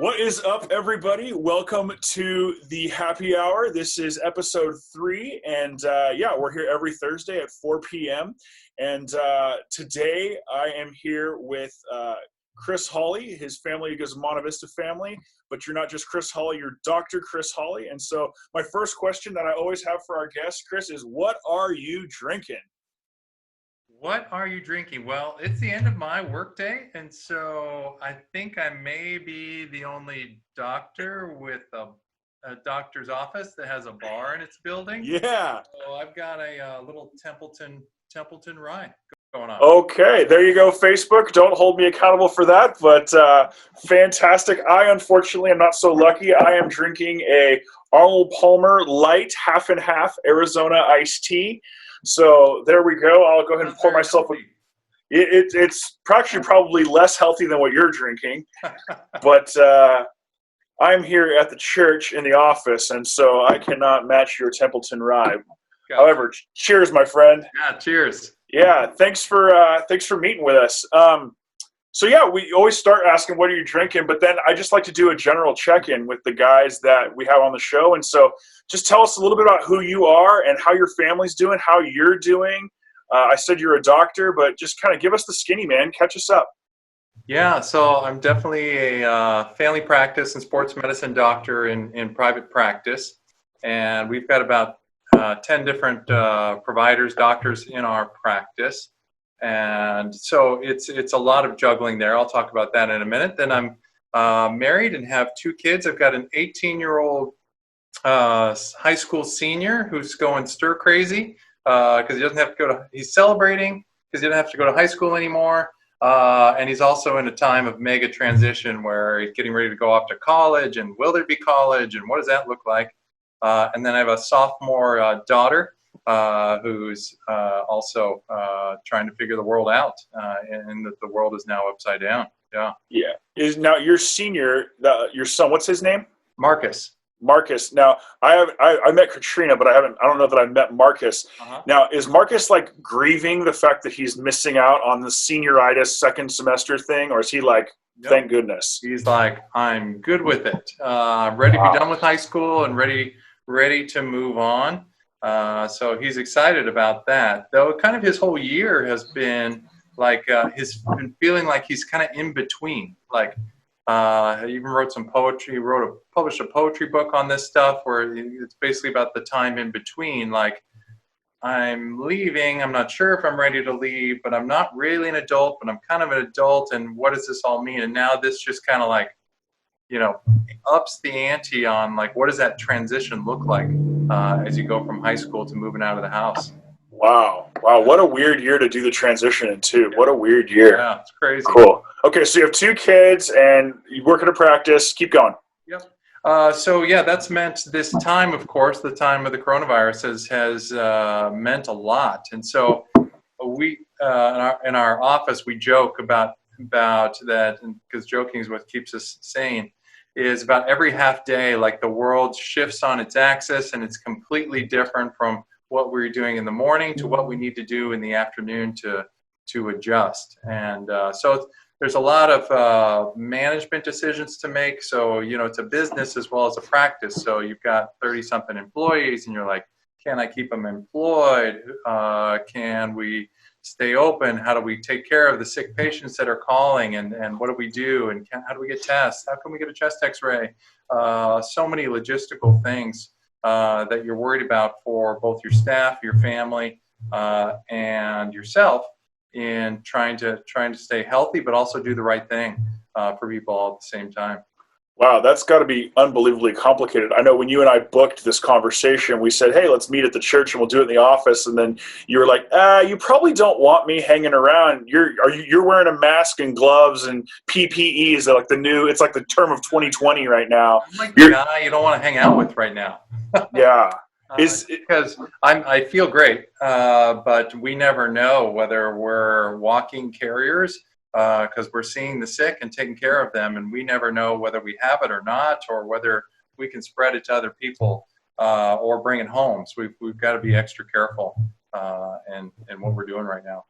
What is up, everybody? Welcome to the happy hour. This is episode 3, and we're here every Thursday at 4 p.m. And today I am here with Chris Hawley. His family is Monte Vista family, but you're not just Chris Hawley, you're Dr. Chris Hawley. And so my first question that I always have for our guests, Chris, is what are you drinking? What are you drinking? Well, it's the end of my workday, and so I think I may be the only doctor with a doctor's office that has a bar in its building. Yeah. So I've got a little Templeton rye going on. Okay, there you go, Facebook. Don't hold me accountable for that, but fantastic. I, unfortunately, am not so lucky. I am drinking a Arnold Palmer Light half and half Arizona iced tea. So there we go. I'll go ahead and pour myself a... It's actually probably less healthy than what you're drinking, but I'm here at the church in the office, and so I cannot match your Templeton rye. Gotcha. However, cheers, my friend. Yeah, cheers. Yeah, thanks for meeting with us. We always start asking what are you drinking, but then I just like to do a general check-in with the guys that we have on the show, and so just tell us a little bit about who you are and how your family's doing, how you're doing. I said you're a doctor, but just kind of give us the skinny, man. Catch us up. Yeah, so I'm definitely a family practice and sports medicine doctor in private practice, and we've got about 10 different providers, doctors in our practice. And so it's a lot of juggling there. I'll talk about that in a minute. Then I'm married and have 2 kids. I've got an 18-year-old high school senior who's going stir crazy because he doesn't have to go to, he's celebrating because he doesn't have to go to high school anymore. And he's also in a time of mega transition where he's getting ready to go off to college, and will there be college, and what does that look like? And then I have a sophomore daughter who's also trying to figure the world out, and that the world is now upside down. Yeah. Yeah. Is now your senior, your son? What's his name? Marcus. Marcus. Now I met Katrina, but I don't know that I met Marcus. Uh-huh. Now, is Marcus like grieving the fact that he's missing out on the senioritis second semester thing, or is he like, Nope. Thank goodness? He's like, I'm good with it. I'm ready to be done with high school and ready to move on. So he's excited about that. Though kind of his whole year has been like he's been feeling like he's kind of in between. Like he even wrote some poetry. He published a poetry book on this stuff where it's basically about the time in between. Like, I'm leaving. I'm not sure if I'm ready to leave, but I'm not really an adult, but I'm kind of an adult. And what does this all mean? And now this just kind of like, ups the ante on like, what does that transition look like as you go from high school to moving out of the house? Wow. What a weird year to do the transition in too. Yeah. What a weird year. Yeah, it's crazy. Cool. Okay, so you have 2 kids and you work at a practice. Keep going. Yep. That's meant this time, of course, the time of the coronavirus has meant a lot. And so we, in our office, we joke about that, because joking is what keeps us sane, is about every half day, like the world shifts on its axis and it's completely different from what we're doing in the morning to what we need to do in the afternoon to adjust. And so there's a lot of management decisions to make. So, it's a business as well as a practice. So you've got 30-something employees and you're like, can I keep them employed? Can we stay open? How do we take care of the sick patients that are calling? And what do we do? And how do we get tests? How can we get a chest x-ray? So many logistical things that you're worried about for both your staff, your family, and yourself, in trying to stay healthy, but also do the right thing for people all at the same time. Wow, that's got to be unbelievably complicated. I know when you and I booked this conversation, we said, hey, let's meet at the church and we'll do it in the office. And then you were like, you probably don't want me hanging around. You're wearing a mask and gloves and PPEs. Like it's like the term of 2020 right now. I'm like the guy you don't want to hang out with right now. Yeah. Because I feel great, but we never know whether we're walking carriers, because we're seeing the sick and taking care of them, and we never know whether we have it or not, or whether we can spread it to other people or bring it home. So we've got to be extra careful in what we're doing right now.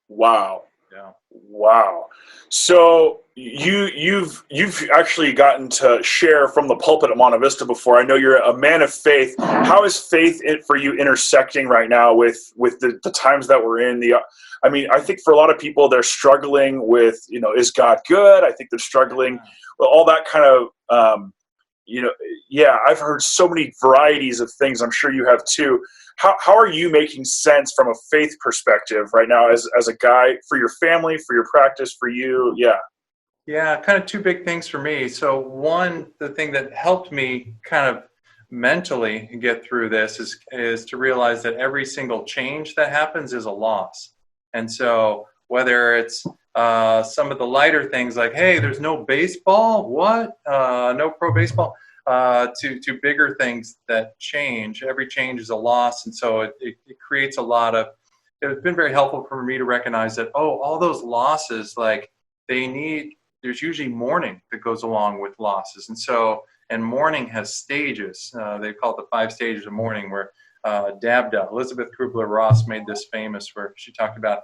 Wow. Yeah. Wow. So you've actually gotten to share from the pulpit at Monte Vista before. I know you're a man of faith. How is faith for you intersecting right now with the times that we're in? I mean, I think for a lot of people, they're struggling with, is God good? I think they're struggling with all that kind of, yeah. I've heard so many varieties of things. I'm sure you have too. How are you making sense from a faith perspective right now as a guy, for your family, for your practice, for you? Yeah. Yeah, kind of two big things for me. So one, the thing that helped me kind of mentally get through this is to realize that every single change that happens is a loss. And so whether it's some of the lighter things like, hey, there's no baseball, what? No pro baseball, to bigger things that change. Every change is a loss. And so it creates a lot of, it's been very helpful for me to recognize that, oh, all those losses, like there's usually mourning that goes along with losses. And so, and mourning has stages. They call it the 5 stages of mourning, where Dabda, Elizabeth Kubler-Ross, made this famous, where she talked about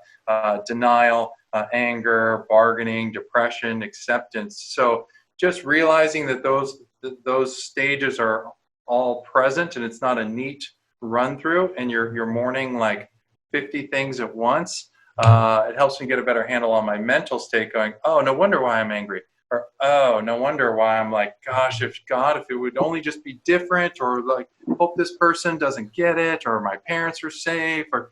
denial, anger, bargaining, depression, acceptance. So just realizing that those stages are all present, and it's not a neat run through, and you're mourning like 50 things at once. It helps me get a better handle on my mental state, going, oh, no wonder why I'm angry. Or, oh, no wonder why I'm like, gosh, if it would only just be different, or like, hope this person doesn't get it, or my parents are safe. Or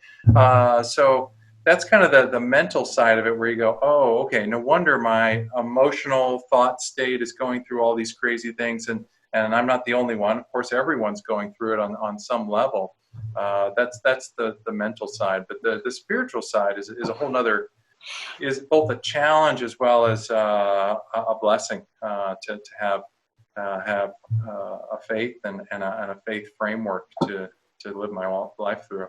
so that's kind of the mental side of it, where you go, oh, okay, no wonder my emotional thought state is going through all these crazy things. And I'm not the only one. Of course, everyone's going through it on some level. That's the mental side, but the spiritual side is a whole nother, is both a challenge as well as a blessing to have a faith and a faith framework to live my life through.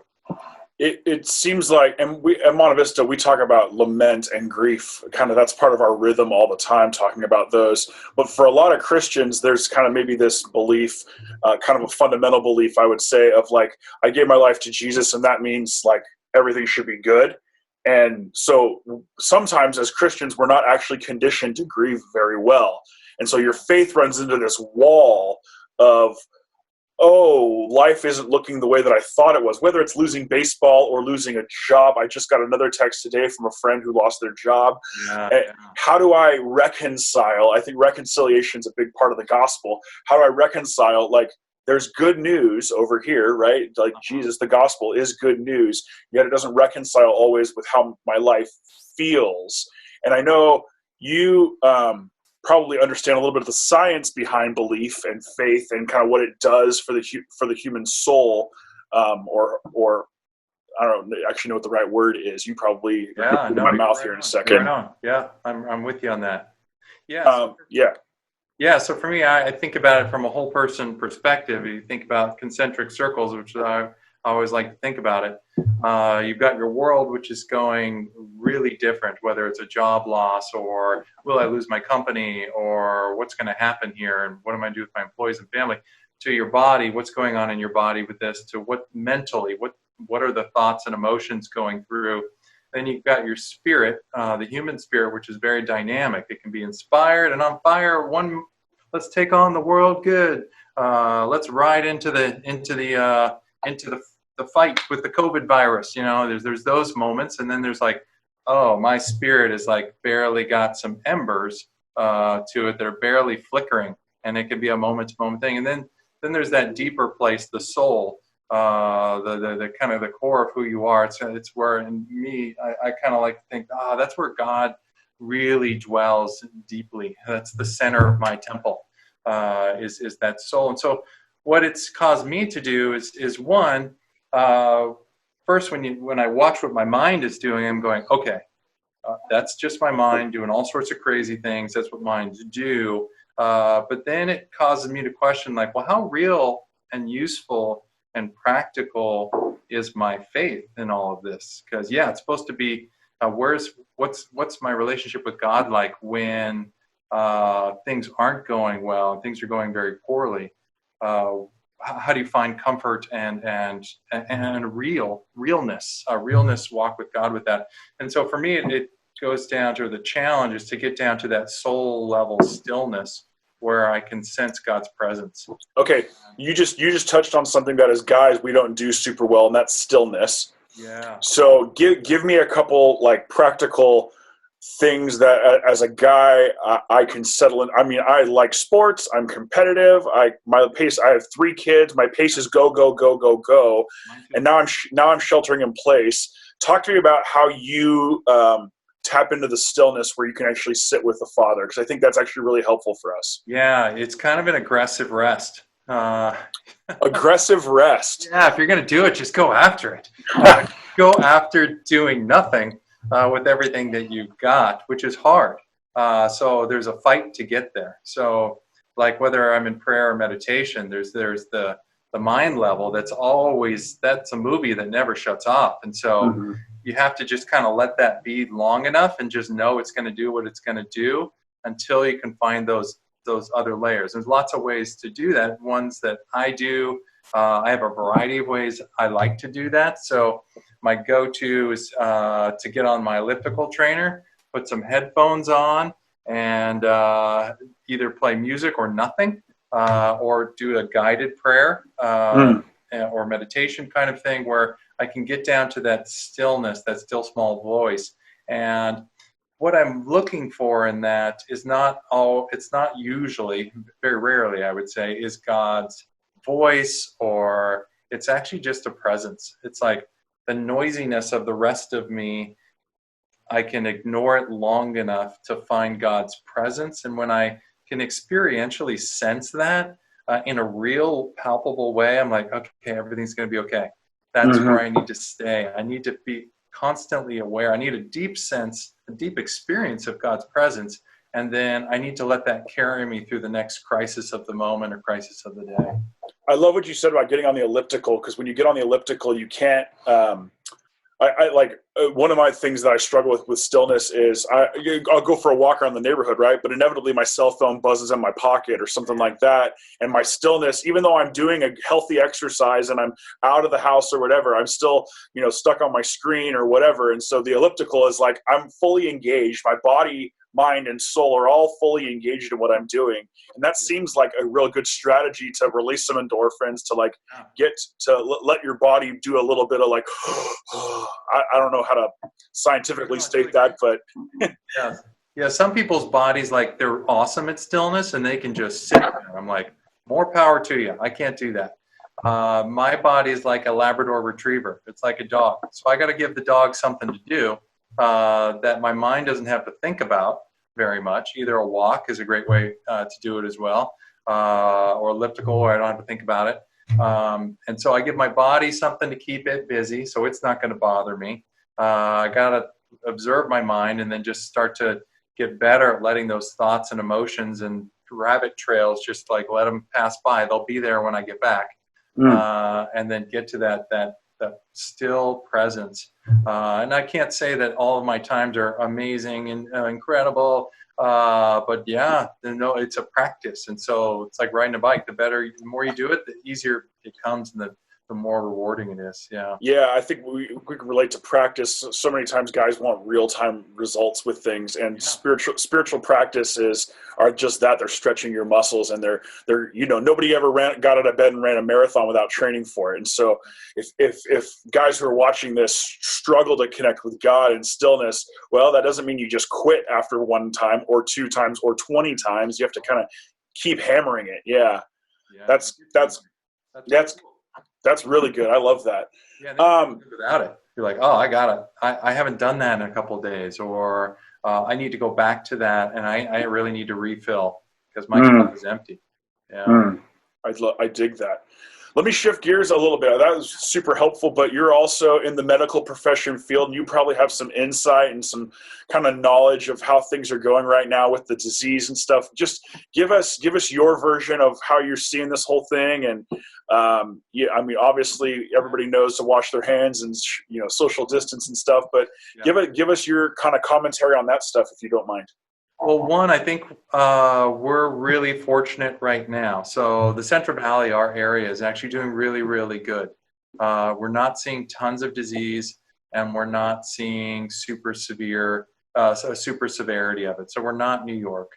It seems like, and we at Monte Vista, we talk about lament and grief. Kind of, that's part of our rhythm all the time, talking about those. But for a lot of Christians, there's kind of maybe this belief, kind of a fundamental belief, I would say, of like, I gave my life to Jesus, and that means like everything should be good. And so sometimes as Christians, we're not actually conditioned to grieve very well. And so your faith runs into this wall of, oh, life isn't looking the way that I thought it was, whether it's losing baseball or losing a job. I just got another text today from a friend who lost their job. Yeah. How do I reconcile? I think reconciliation is a big part of the gospel. How do I reconcile, like, there's good news over here, right? Like Jesus, the gospel is good news, yet it doesn't reconcile always with how my life feels. And I know you probably understand a little bit of the science behind belief and faith and kind of what it does for the human soul, or I don't actually know what the right word is. You probably put in my mouth here in a second. Right on. Yeah, I'm with you on that. Yeah. Yeah, so for me, I think about it from a whole person perspective. You think about concentric circles, which I always like to think about it. You've got your world, which is going really different, whether it's a job loss, or will I lose my company, or what's going to happen here, and what am I going to do with my employees and family, to your body, what's going on in your body with this, to what mentally, what are the thoughts and emotions going through. Then you've got your spirit, the human spirit, which is very dynamic. It can be inspired and on fire. Let's take on the world good. Let's ride into the fight with the COVID virus. There's those moments, and then there's like, oh, my spirit is like barely got some embers to it. They're barely flickering, and it can be a moment-to-moment thing. And then there's that deeper place, the soul. The kind of the core of who you are. It's where, in me, I kind of like to think, that's where God really dwells deeply. That's the center of my temple, is that soul. And so what it's caused me to do is one, first, when I watch what my mind is doing, I'm going, okay, that's just my mind doing all sorts of crazy things. That's what minds do. But then it causes me to question, like, well, how real and useful and practical is my faith in all of this? Because it's supposed to be, what's my relationship with God like when things aren't going well and things are going very poorly? How do you find comfort and realness, walk with God with that? And so for me, it goes down to, the challenge is to get down to that soul level stillness where I can sense God's presence. Okay, you just touched on something that as guys we don't do super well, and that's stillness. Yeah. So give me a couple like practical things that as a guy I can settle in. I mean, I like sports. I'm competitive. I have 3 kids. My pace is go go go go go. And now I'm sheltering in place. Talk to me about how you tap into the stillness where you can actually sit with the Father, because I think that's actually really helpful for us. Yeah, it's kind of an aggressive rest. Aggressive rest. Yeah, if you're going to do it, just go after it. Go after doing nothing with everything that you've got, which is hard. So there's a fight to get there. So like whether I'm in prayer or meditation, there's the mind level that's a movie that never shuts off. And so you have to just kind of let that be long enough and just know it's going to do what it's going to do until you can find those other layers. There's lots of ways to do that. Ones that I do, I have a variety of ways I like to do that. So my go-to is to get on my elliptical trainer, put some headphones on, and either play music or nothing, or do a guided prayer or meditation kind of thing where I can get down to that stillness, that still small voice. And what I'm looking for in that is it's not usually, very rarely I would say, is God's voice, or it's actually just a presence. It's like the noisiness of the rest of me, I can ignore it long enough to find God's presence. And when I can experientially sense that in a real palpable way, I'm like, okay, everything's going to be okay. That's where I need to stay. I need to be constantly aware. I need a deep sense, a deep experience of God's presence. And then I need to let that carry me through the next crisis of the moment or crisis of the day. I love what you said about getting on the elliptical, because when you get on the elliptical, you can't. I like one of my things that I struggle with stillness is I'll go for a walk around the neighborhood, right? But inevitably my cell phone buzzes in my pocket or something like that. And my stillness, even though I'm doing a healthy exercise and I'm out of the house or whatever, I'm still, stuck on my screen or whatever. And so the elliptical is like, I'm fully engaged. My body, mind, and soul are all fully engaged in what I'm doing. And that seems like a real good strategy to release some endorphins, to like let your body do a little bit of like, I don't know how to scientifically state that, but yeah, some people's bodies, like, they're awesome at stillness and they can just sit there. I'm like, more power to you. I can't do that. My body is like a Labrador retriever. It's like a dog. So I got to give the dog something to do that my mind doesn't have to think about very much. Either a walk is a great way to do it as well, or elliptical, where I don't have to think about it. And so I give my body something to keep it busy, so it's not going to bother me. I got to observe my mind and then just start to get better at letting those thoughts and emotions and rabbit trails, just like let them pass by. They'll be there when I get back. And then get to that still presence. And I can't say that all of my times are amazing and incredible, but yeah, it's a practice. And so it's like riding a bike. The more you do it, the easier it comes, and the more rewarding it is. Yeah, I think we can relate to practice. So many times guys want real-time results with things, and spiritual practices are just that. They're stretching your muscles, and they're nobody ever got out of bed and ran a marathon without training for it. And so if guys who are watching this struggle to connect with God in stillness, well, that doesn't mean you just quit after 1 time or 2 times or 20 times. You have to kind of keep hammering it. Yeah. That's really good. I love that. Yeah, without it, you're like, oh, I got it. I haven't done that in a couple of days, or I need to go back to that, and I really need to refill because my cup is empty. Yeah. I dig that. Let me shift gears a little bit. That was super helpful, but you're also in the medical profession field, and you probably have some insight and some kind of knowledge of how things are going right now with the disease and stuff. Just give us your version of how you're seeing this whole thing. And obviously everybody knows to wash their hands and social distance and stuff, but give us your kind of commentary on that stuff, if you don't mind. Well, one, I think we're really fortunate right now. So the Central Valley, our area, is actually doing really, really good. We're not seeing tons of disease, and we're not seeing super severe a super severity of it. So we're not New York.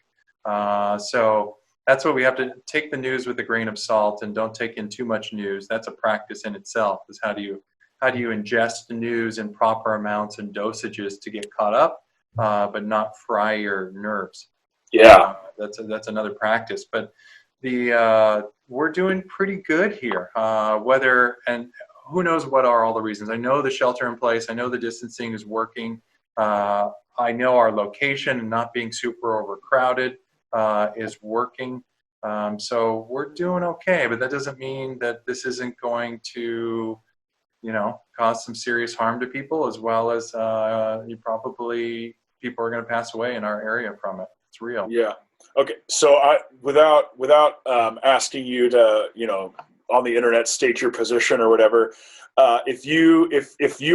So that's what we have to take the news with a grain of salt and don't take in too much news. That's a practice in itself, is how do you ingest the news in proper amounts and dosages to get caught up, but not fry your nerves. Yeah. That's another practice. But we're doing pretty good here. And who knows what are all the reasons. I know the shelter in place. I know the distancing is working. I know our location and not being super overcrowded is working. So we're doing okay, but that doesn't mean that this isn't going to, cause some serious harm to people, as well as people are going to pass away in our area from it. It's real. Yeah. Okay. So without asking you to, on the internet state your position or whatever, if you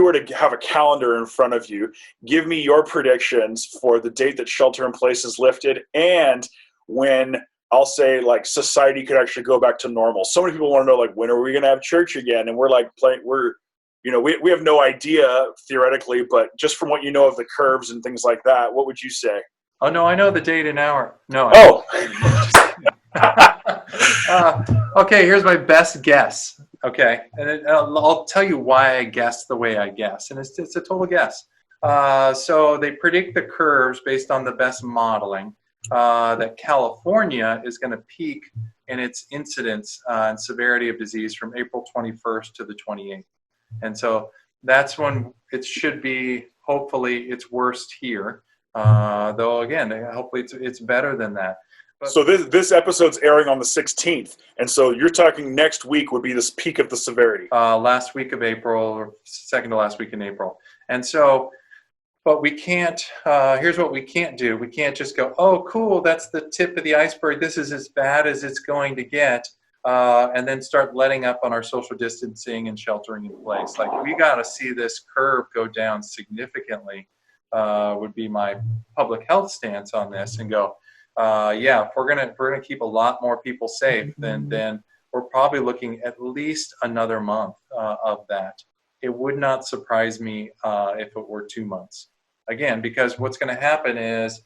were to have a calendar in front of you, give me your predictions for the date that shelter in place is lifted and when, I'll say, like, society could actually go back to normal. So many people want to know, like, when are we going to have church again? And we're like we have no idea theoretically, but just from what you know of the curves and things like that, what would you say? Oh no, I know the date and hour. No. Oh. Okay, here's my best guess. Okay, and I'll tell you why I guess the way I guess, and it's a total guess. So they predict the curves based on the best modeling. That California is going to peak in its incidence and severity of disease from April 21st to the 28th. And so that's when it should be, hopefully, its worst here. Though, again, hopefully it's better than that. But, so this episode's airing on the 16th. And so you're talking next week would be this peak of the severity. Last week of April, or second to last week in April. And so... But we can't, here's what we can't do. We can't just go, oh, cool, that's the tip of the iceberg. This is as bad as it's going to get. And then start letting up on our social distancing and sheltering in place. Like, we got to see this curve go down significantly, would be my public health stance on this, and go, if we're gonna keep a lot more people safe, then we're probably looking at least another month of that. It would not surprise me if it were 2 months. Again, because what's going to happen is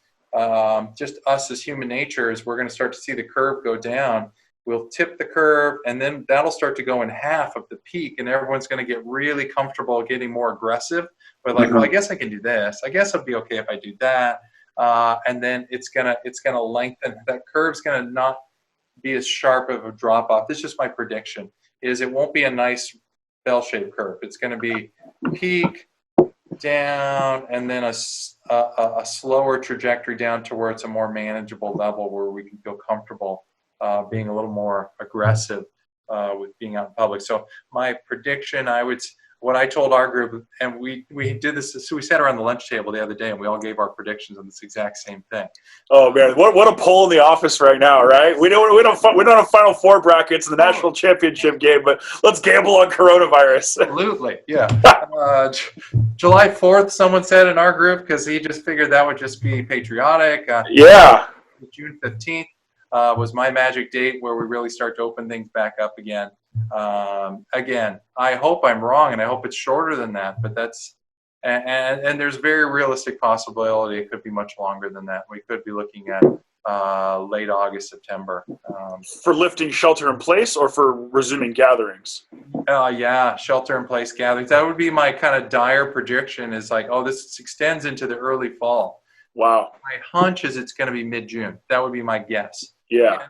just us as human nature is we're going to start to see the curve go down. We'll tip the curve, and then that'll start to go in half of the peak, and everyone's going to get really comfortable getting more aggressive. But like, well, I guess I can do this. I guess it'll be okay if I do that. And then it's gonna lengthen. That curve's going to not be as sharp of a drop off. This is just my prediction. Is it won't be a nice bell-shaped curve. It's going to be peak, down, and then a slower trajectory down to where it's a more manageable level where we can feel comfortable being a little more aggressive with being out in public. So my prediction, what I told our group, and we did this, so we sat around the lunch table the other day and we all gave our predictions on this exact same thing. Oh man, what a poll in the office right now, right? We don't have Final Four brackets in the national championship game, but let's gamble on coronavirus. Absolutely, yeah. July 4th, someone said in our group, because he just figured that would just be patriotic. Yeah. June 15th was my magic date where we really start to open things back up again. Again, I hope I'm wrong, and I hope it's shorter than that, but that's and there's very realistic possibility it could be much longer than that. We could be looking at late August, September. For lifting shelter in place or for resuming gatherings? Yeah, shelter in place gatherings. That would be my kind of dire prediction, is like, oh, this extends into the early fall. Wow. My hunch is it's going to be mid-June. That would be my guess. Yeah.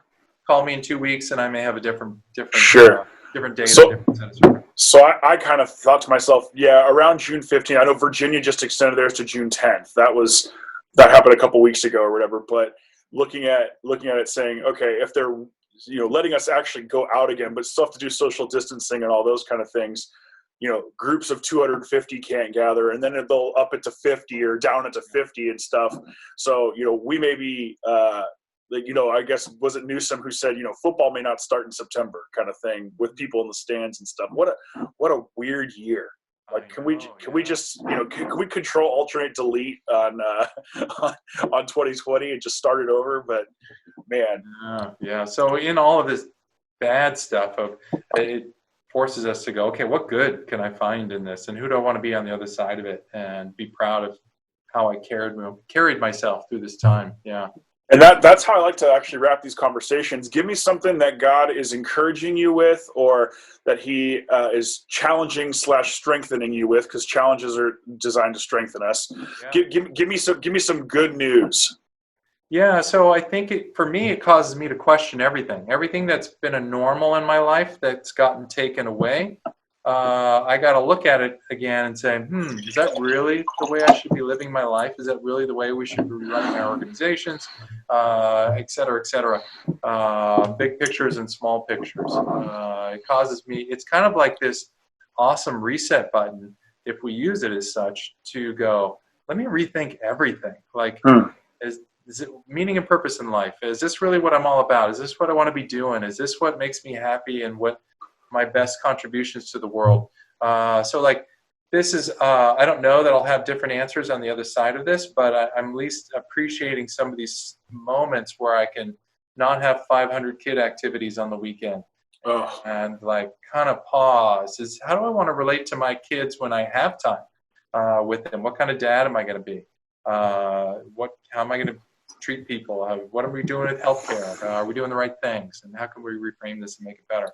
Call me in 2 weeks and I may have a different sure. Different date. So I kind of thought to myself, yeah, around June 15th. I know Virginia just extended theirs to June 10th. That happened a couple weeks ago or whatever. But looking at it, saying, okay, if they're letting us actually go out again, but still have to do social distancing and all those kind of things. Groups of 250 can't gather, and then they'll up it to 50 or down it to 50 and stuff. So we may be. I guess, was it Newsom who said, football may not start in September, kind of thing, with people in the stands and stuff. What a weird year. Like, can we just, can we control, alternate, delete on 2020 and just start it over? But man. Yeah. So in all of this bad stuff, it forces us to go, okay, what good can I find in this? And who do I want to be on the other side of it and be proud of how I carried myself through this time. Yeah. And that's how I like to actually wrap these conversations. Give me something that God is encouraging you with, or that He is challenging / strengthening you with, because challenges are designed to strengthen us. Yeah. Give me some good news. Yeah, so I think for me, it causes me to question everything that's been a normal in my life that's gotten taken away. I got to look at it again and say, is that really the way I should be living my life? Is that really the way we should be running our organizations, et cetera, et cetera? Big pictures and small pictures. It causes me, it's kind of like this awesome reset button, if we use it as such, to go, let me rethink everything. Like, is it meaning and purpose in life? Is this really what I'm all about? Is this what I want to be doing? Is this what makes me happy and what my best contributions to the world? So like, this is, I don't know that I'll have different answers on the other side of this, but I'm at least appreciating some of these moments where I can not have 500 kid activities on the weekend. And like kind of pause. Is how do I want to relate to my kids when I have time with them? What kind of dad am I going to be? How am I going to treat people? What are we doing with healthcare? Are we doing the right things? And how can we reframe this and make it better?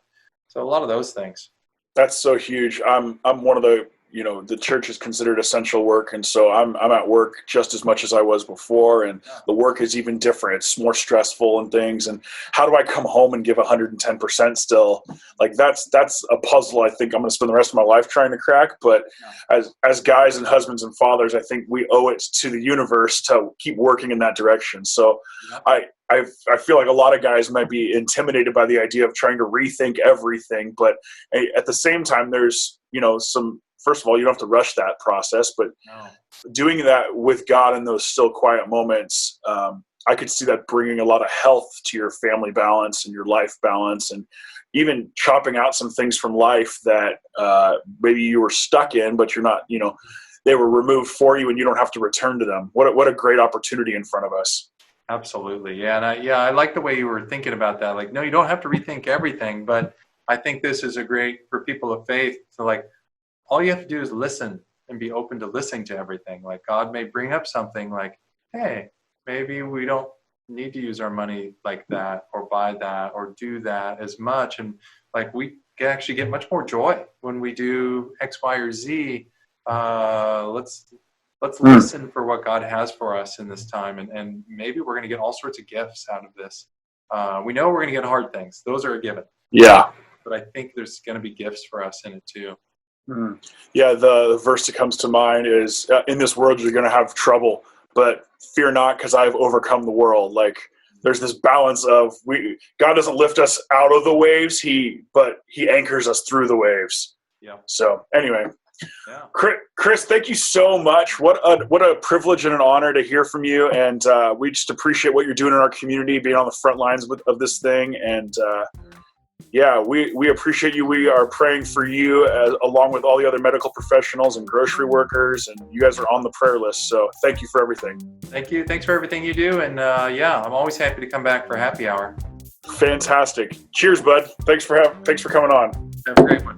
So a lot of those things. That's so huge. I'm one of the, the church is considered essential work, and so I'm at work just as much as I was before, and the work is even different. It's more stressful and things. And how do I come home and give 110% still? Like that's a puzzle I think I'm going to spend the rest of my life trying to crack. But as guys and husbands and fathers, I think we owe it to the universe to keep working in that direction. So I feel like a lot of guys might be intimidated by the idea of trying to rethink everything, but at the same time, there's first of all, you don't have to rush that process, but doing that with God in those still quiet moments, I could see that bringing a lot of health to your family balance and your life balance, and even chopping out some things from life that maybe you were stuck in, but you're not, they were removed for you and you don't have to return to them. What a great opportunity in front of us. Absolutely. Yeah. And I like the way you were thinking about that. Like, no, you don't have to rethink everything, but I think this is a great for people of faith to like, all you have to do is listen and be open to listening to everything. Like God may bring up something like, hey, maybe we don't need to use our money like that or buy that or do that as much. And like we can actually get much more joy when we do X, Y, or Z. Let's listen for what God has for us in this time. And maybe we're going to get all sorts of gifts out of this. We know we're going to get hard things. Those are a given. Yeah. But I think there's going to be gifts for us in it too. Yeah, the verse that comes to mind is, in this world you're going to have trouble, but fear not, because I've overcome the world. Like there's this balance of God doesn't lift us out of the waves, but he anchors us through the waves. Yeah. So anyway, Chris, thank you so much. What a privilege and an honor to hear from you, and we just appreciate what you're doing in our community, being on the front lines of this thing, and we appreciate you. We are praying for you along with all the other medical professionals and grocery workers, and you guys are on the prayer list. So thank you for everything. Thank you. Thanks for everything you do. And I'm always happy to come back for happy hour. Fantastic. Cheers, bud. Thanks for coming on. Have a great one.